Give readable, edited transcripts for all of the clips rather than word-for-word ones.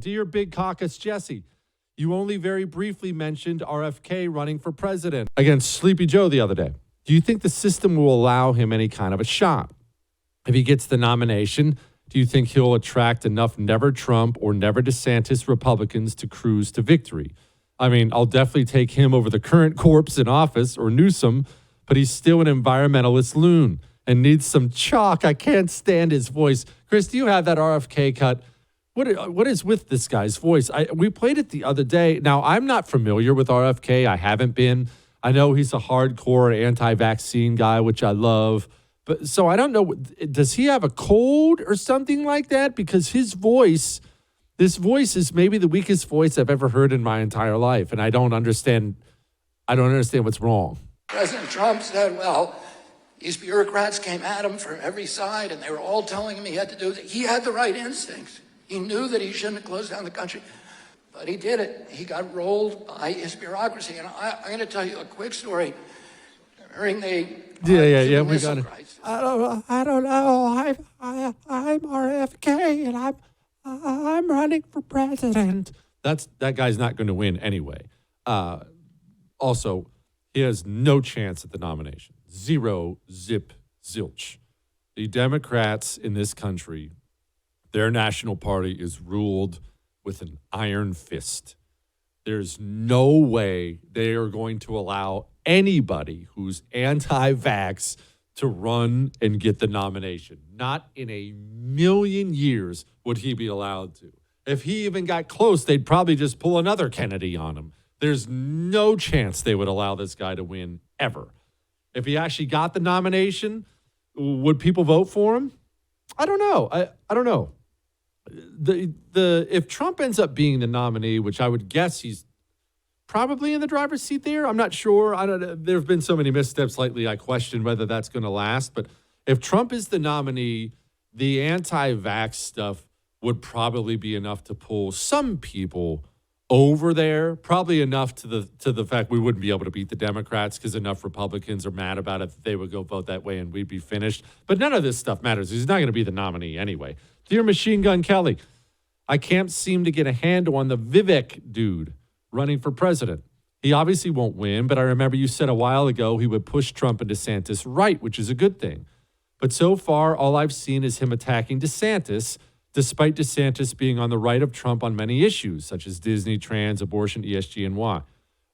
Dear Big Caucus Jesse, you only very briefly mentioned RFK running for president against Sleepy Joe the other day. Do you think the system will allow him any kind of a shot? If he gets the nomination, do you think he'll attract enough never Trump or never DeSantis Republicans to cruise to victory? I mean, I'll definitely take him over the current corpse in office or Newsom, but he's still an environmentalist loon and needs some chalk. I can't stand his voice. Chris, do you have that RFK cut? What is with this guy's voice? We played it the other day. Now, I'm not familiar with RFK. I haven't been. I know he's a hardcore anti-vaccine guy, which I love. But so I don't know. Does he have a cold or something like that? Because this voice is maybe the weakest voice I've ever heard in my entire life, and I don't understand what's wrong. President Trump said, well, these bureaucrats came at him from every side, and they were all telling him he had to do it. He had the right instincts. He knew that he shouldn't have closed down the country, but he did it. He got rolled by his bureaucracy. And I'm going to tell you a quick story. During the yeah, we got it. crisis. I don't know. I'm RFK, and I'm running for president. That guy's not going to win anyway. Also, he has no chance at the nomination. Zero, zip, zilch. The Democrats in this country, their national party is ruled with an iron fist. There's no way they are going to allow anybody who's anti-vax to run and get the nomination. Not in a million years would he be allowed to. If he even got close, they'd probably just pull another Kennedy on him. There's no chance they would allow this guy to win ever. If he actually got the nomination, would people vote for him? I don't know. I don't know. If Trump ends up being the nominee, which I would guess he's probably in the driver's seat there, I'm not sure. There have been so many missteps lately, I question whether that's going to last. But if Trump is the nominee, the anti-vax stuff would probably be enough to pull some people over there, probably enough to the fact we wouldn't be able to beat the Democrats because enough Republicans are mad about it that they would go vote that way and we'd be finished. But none of this stuff matters. He's not going to be the nominee anyway. Dear Machine Gun Kelly, I can't seem to get a handle on the Vivek dude running for president. He obviously won't win, but I remember you said a while ago he would push Trump and DeSantis right, which is a good thing. But so far, all I've seen is him attacking DeSantis, despite DeSantis being on the right of Trump on many issues, such as Disney, trans, abortion, ESG, and why.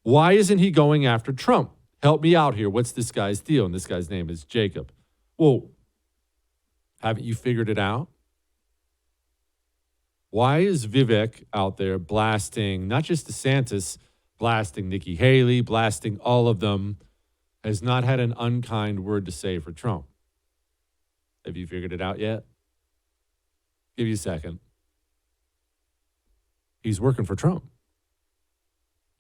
Why isn't he going after Trump? Help me out here. What's this guy's deal? And this guy's name is Jacob. Well, haven't you figured it out? Why is Vivek out there blasting, not just DeSantis, blasting Nikki Haley, blasting all of them, has not had an unkind word to say for Trump? Have you figured it out yet? Give you a second. He's working for Trump,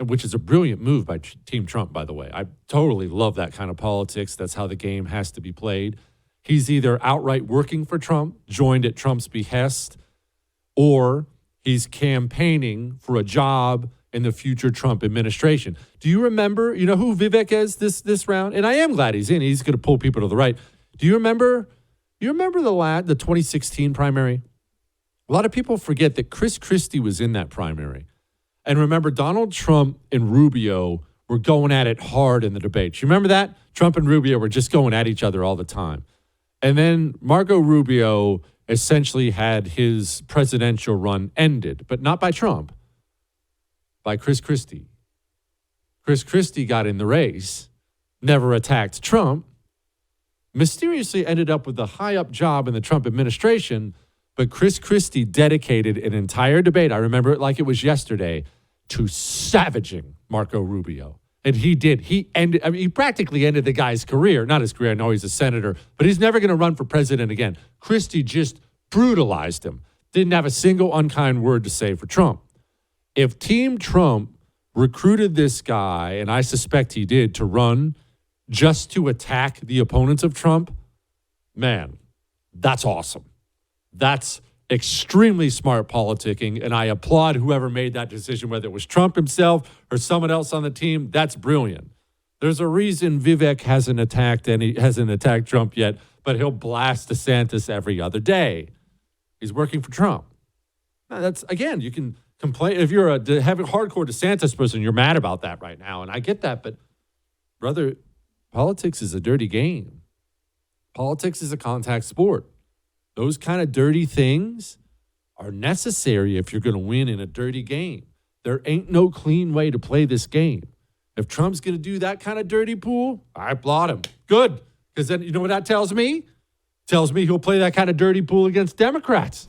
which is a brilliant move by Team Trump, by the way. I totally love that kind of politics. That's how the game has to be played. He's either outright working for Trump, joined at Trump's behest, or he's campaigning for a job in the future Trump administration. Do you remember, you know who Vivek is this round? And I am glad he's in. He's going to pull people to the right. Do you remember the 2016 primary? A lot of people forget that Chris Christie was in that primary. And remember, Donald Trump and Rubio were going at it hard in the debates. You remember that? Trump and Rubio were just going at each other all the time. And then Marco Rubio essentially had his presidential run ended, but not by Trump, by Chris Christie. Chris Christie got in the race, never attacked Trump, mysteriously ended up with a high-up job in the Trump administration, but Chris Christie dedicated an entire debate, I remember it like it was yesterday, to savaging Marco Rubio. And he did. He practically ended the guy's career. Not his career. I know he's a senator, but he's never going to run for president again. Christie just brutalized him. Didn't have a single unkind word to say for Trump. If Team Trump recruited this guy, and I suspect he did, to run just to attack the opponents of Trump, man, that's awesome. That's extremely smart politicking, and I applaud whoever made that decision, whether it was Trump himself or someone else on the team. That's brilliant. There's a reason Vivek hasn't attacked Trump yet, but he'll blast DeSantis every other day. He's working for Trump. That's, again, you can complain. If you're a heavy, hardcore DeSantis person, you're mad about that right now. And I get that. But, brother, politics is a dirty game. Politics is a contact sport. Those kind of dirty things are necessary if you're going to win in a dirty game. There ain't no clean way to play this game. If Trump's going to do that kind of dirty pool, I applaud him. Good. Because then, you know what that tells me? Tells me he'll play that kind of dirty pool against Democrats.